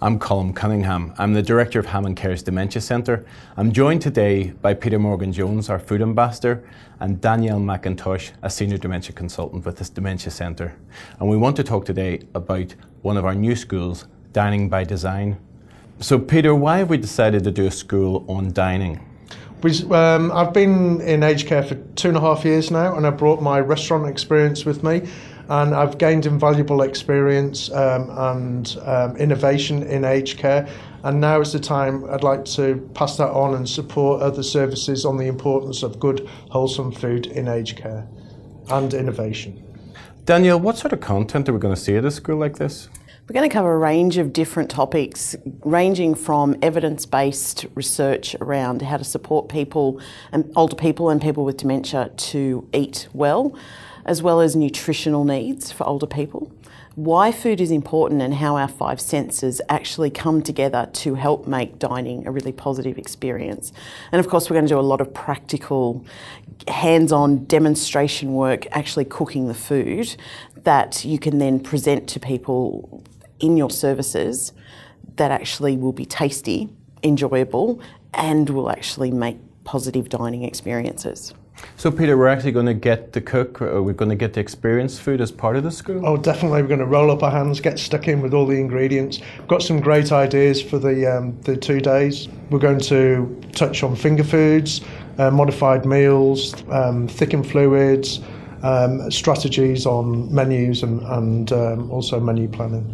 I'm Colm Cunningham. I'm the Director of HammondCare's Dementia Centre. I'm joined today by Peter Morgan-Jones, our Food Ambassador, and Danielle McIntosh, a Senior Dementia Consultant with this Dementia Centre. And we want to talk today about one of our new schools, Dining by Design. So Peter, why have we decided to do a school on dining? I've been in aged care for 2.5 years now, and I brought my restaurant experience with me, and I've gained invaluable experience and innovation in aged care, and now is the time I'd like to pass that on and support other services on the importance of good, wholesome food in aged care and innovation. Danielle, what sort of content are we going to see at a school like this? We're going to cover a range of different topics, ranging from evidence-based research around how to support people, and older people and people with dementia to eat well as nutritional needs for older people, why food is important and how our 5 senses actually come together to help make dining a really positive experience. And of course, we're going to do a lot of practical, hands-on demonstration work, actually cooking the food that you can then present to people in your services that actually will be tasty, enjoyable, and will actually make positive dining experiences. So Peter, we're actually going to get to cook, or we're going to get to experience food as part of the school? Oh, definitely. We're going to roll up our hands, get stuck in with all the ingredients. We've got some great ideas for the 2 days. We're going to touch on finger foods, modified meals, thickened fluids, strategies on menus and also menu planning.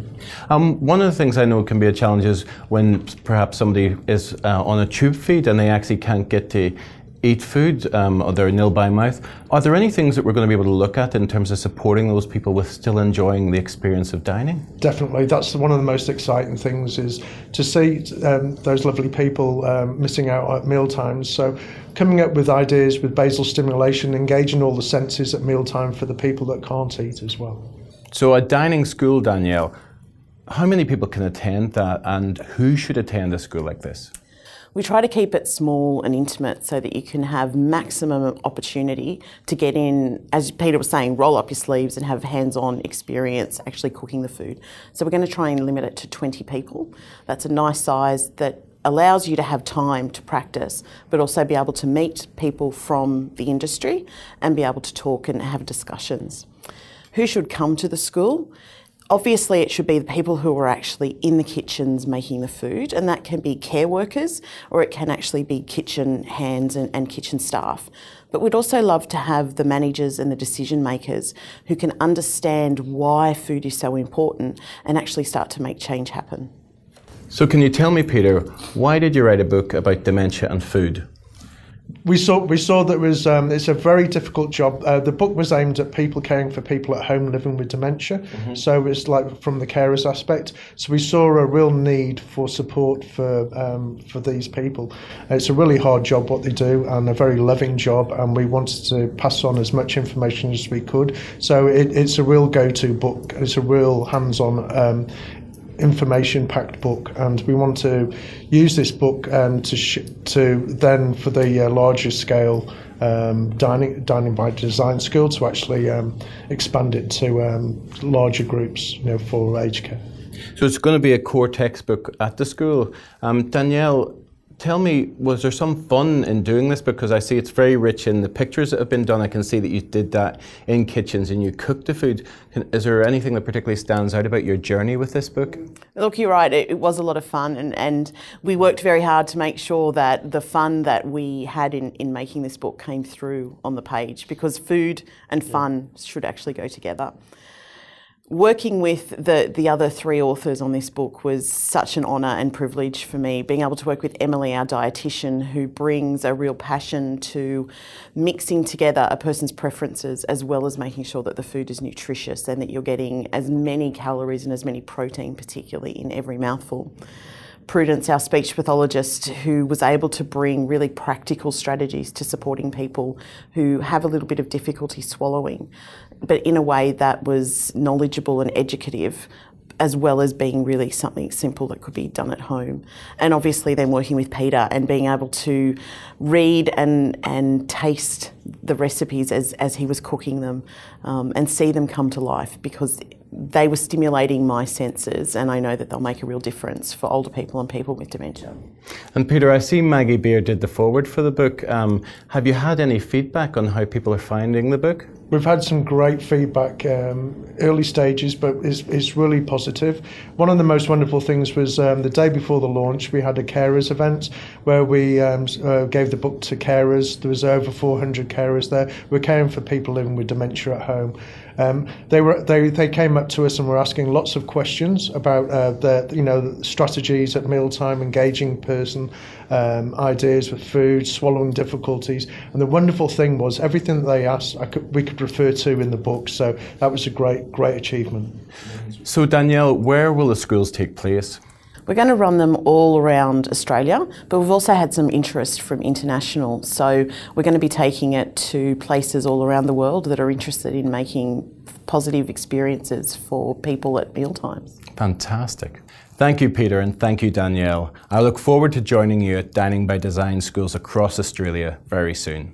One of the things I know can be a challenge is when perhaps somebody is on a tube feed and they actually can't get to eat food, or they're nil by mouth. Are there any things that we're going to be able to look at in terms of supporting those people with still enjoying the experience of dining? Definitely, that's one of the most exciting things, is to see those lovely people missing out at meal times. So coming up with ideas with basal stimulation, engaging all the senses at mealtime for the people that can't eat as well. So a dining school, Danielle, how many people can attend that, and who should attend a school like this? We try to keep it small and intimate so that you can have maximum opportunity to get in, as Peter was saying, roll up your sleeves and have hands-on experience actually cooking the food. So we're going to try and limit it to 20 people. That's a nice size that allows you to have time to practice, but also be able to meet people from the industry and be able to talk and have discussions. Who should come to the school? Obviously, it should be the people who are actually in the kitchens making the food, and that can be care workers, or it can actually be kitchen hands and kitchen staff. But we'd also love to have the managers and the decision makers who can understand why food is so important and actually start to make change happen. So can you tell me, Peter, why did you write a book about dementia and food? We saw that it's a very difficult job. The book was aimed at people caring for people at home living with dementia. So it's like from the carers aspect. So we saw a real need for support for these people. It's a really hard job what they do, and a very loving job, and we wanted to pass on as much information as we could. So it's a real go-to book. It's a real hands-on information-packed book, and we want to use this book to then for the larger scale dining by design school to actually expand it to larger groups, for aged care. So it's going to be a core textbook at the school. Danielle, tell me, was there some fun in doing this? Because I see it's very rich in the pictures that have been done. I can see that you did that in kitchens and you cooked the food. Is there anything that particularly stands out about your journey with this book? Look, you're right, it was a lot of fun, and we worked very hard to make sure that the fun that we had in making this book came through on the page, because food and fun should actually go together. Working with the other 3 authors on this book was such an honour and privilege for me, being able to work with Emily, our dietitian, who brings a real passion to mixing together a person's preferences as well as making sure that the food is nutritious and that you're getting as many calories and as many protein, particularly, in every mouthful. Prudence, our speech pathologist, who was able to bring really practical strategies to supporting people who have a little bit of difficulty swallowing, but in a way that was knowledgeable and educative, as well as being really something simple that could be done at home. And obviously then working with Peter and being able to read and taste the recipes as he was cooking them, and see them come to life, because they were stimulating my senses, and I know that they'll make a real difference for older people and people with dementia. And Peter, I see Maggie Beer did the foreword for the book. Have you had any feedback on how people are finding the book? We've had some great feedback, early stages, but it's really positive. One of the most wonderful things was the day before the launch, we had a carers event where we gave the book to carers. There was over 400 carers there. We're caring for people living with dementia at home. They came up to us and were asking lots of questions about the strategies at mealtime, engaging person, ideas with food, swallowing difficulties. And the wonderful thing was everything that they asked, we could refer to in the book. So that was a great achievement. So Danielle, where will the schools take place? We're going to run them all around Australia, but we've also had some interest from international. So we're going to be taking it to places all around the world that are interested in making positive experiences for people at mealtimes. Fantastic. Thank you, Peter, and thank you, Danielle. I look forward to joining you at Dining by Design schools across Australia very soon.